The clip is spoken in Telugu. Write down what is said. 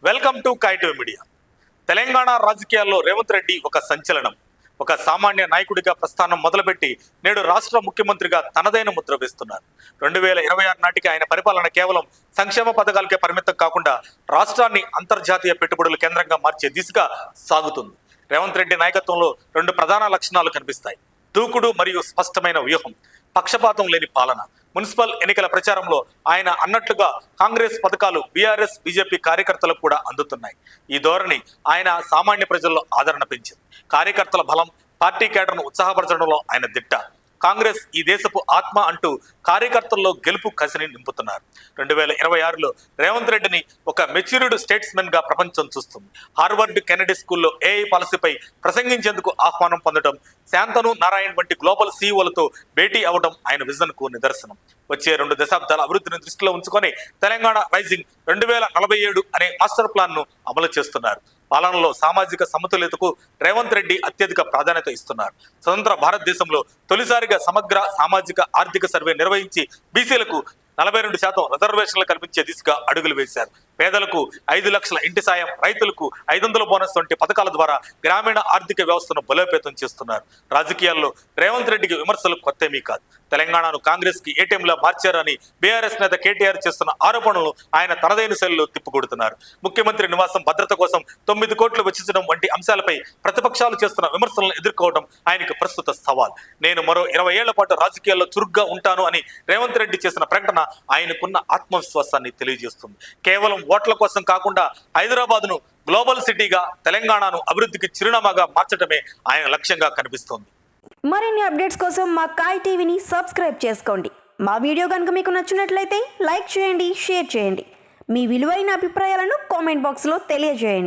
Welcome to Kaitiv media. Telangana రాజకీయాల్లో రేవంత్ రెడ్డి ఒక సంచలనం. ఒక సామాన్య నాయకుడిగా ప్రస్థానం మొదలుపెట్టి నేడు రాష్ట్ర ముఖ్యమంత్రిగా తనదైన ముద్ర వేస్తున్నారు. 2026 నాటికి ఆయన పరిపాలన కేవలం సంక్షేమ పథకాలకే పరిమితం కాకుండా రాష్ట్రాన్ని అంతర్జాతీయ పెట్టుబడుల కేంద్రంగా మార్చే దిశగా సాగుతుంది. రేవంత్ రెడ్డి నాయకత్వంలో 2 ప్రధాన లక్షణాలు కనిపిస్తాయి: దూకుడు మరియు స్పష్టమైన వ్యూహం, పక్షపాతం లేని పాలన. మున్సిపల్ ఎన్నికల ప్రచారంలో ఆయన అన్నట్లుగా కాంగ్రెస్ పథకాలు బీఆర్ఎస్ బీజేపీ కార్యకర్తలకు కూడా అందుతున్నాయి. ఈ ధోరణి ఆయన సామాన్య ప్రజల్లో ఆదరణ పెంచింది. కార్యకర్తల బలం, పార్టీ కేడర్ను ఉత్సాహపరచడంలో ఆయన దిట్ట. కాంగ్రెస్ ఈ దేశపు ఆత్మ అంటూ కార్యకర్తల్లో గెలుపు కసిని నింపుతున్నారు. 2026లో రేవంత్ రెడ్డిని ఒక మెచ్యూర్డ్ స్టేట్స్మెన్ గా ప్రపంచం చూస్తుంది. హార్వర్డ్ కెనడీ స్కూల్లో ఏఐ పాలసీపై ప్రసంగించేందుకు ఆహ్వానం పొందడం, శాంతను నారాయణ్ వంటి గ్లోబల్ సీఈఓలతో భేటీ అవడం ఆయన విజన్ కు నిదర్శనం. వచ్చే 2 దశాబ్దాల అభివృద్ధిని దృష్టిలో ఉంచుకొని తెలంగాణ రైజింగ్ 2047 అనే మాస్టర్ ప్లాన్ ను అమలు చేస్తున్నారు. పాలనలో సామాజిక సమతుల్యతకు రేవంత్ రెడ్డి అత్యధిక ప్రాధాన్యత ఇస్తున్నారు. స్వతంత్ర భారతదేశంలో తొలిసారిగా సమగ్ర సామాజిక ఆర్థిక సర్వే నిర్వహించి బీసీలకు 42% రిజర్వేషన్లు కల్పించే దిశగా అడుగులు వేశారు. పేదలకు 5 లక్షల ఇంటి సాయం, రైతులకు 500 బోనస్ వంటి పథకాల ద్వారా గ్రామీణ ఆర్థిక వ్యవస్థను బలోపేతం చేస్తున్నారు. రాజకీయాల్లో రేవంత్ రెడ్డికి విమర్శలు కొత్తేమీ కాదు. తెలంగాణను కాంగ్రెస్ కి ఏటీఎంలా మార్చారని బీఆర్ఎస్ నేత కేటీఆర్ చేస్తున్న ఆరోపణలు ఆయన తనదైన శైలిలో తిప్పికొడుతున్నారు. ముఖ్యమంత్రి నివాసం భద్రత కోసం 9 కోట్లు వెచ్చించడం వంటి అంశాలపై ప్రతిపక్షాలు చేస్తున్న విమర్శలను ఎదుర్కోవడం ఆయనకు ప్రస్తుత సవాల్. నేను మరో 20 ఏళ్ల పాటు రాజకీయాల్లో చురుగ్గా ఉంటాను అని రేవంత్ రెడ్డి చేసిన ప్రకటన ఆయనకున్న ఆత్మవిశ్వాసాన్ని తెలియజేస్తుంది. కేవలం ఓట్ల కోసం కాకుండా హైదరాబాద్ను గ్లోబల్ సిటీగా, తెలంగాణను అభివృద్ధికి చిరునామాగా మార్చడమే ఆయన లక్ష్యంగా కనిపిస్తోంది. మరిన్ని అప్డేట్స్ కోసం మా కాయ్ టీవీని సబ్స్క్రైబ్ చేసుకోండి. మా వీడియో కనుక మీకు నచ్చినట్లయితే లైక్ చేయండి, షేర్ చేయండి. మీ విలువైన అభిప్రాయాలను కామెంట్ బాక్స్లో తెలియజేయండి.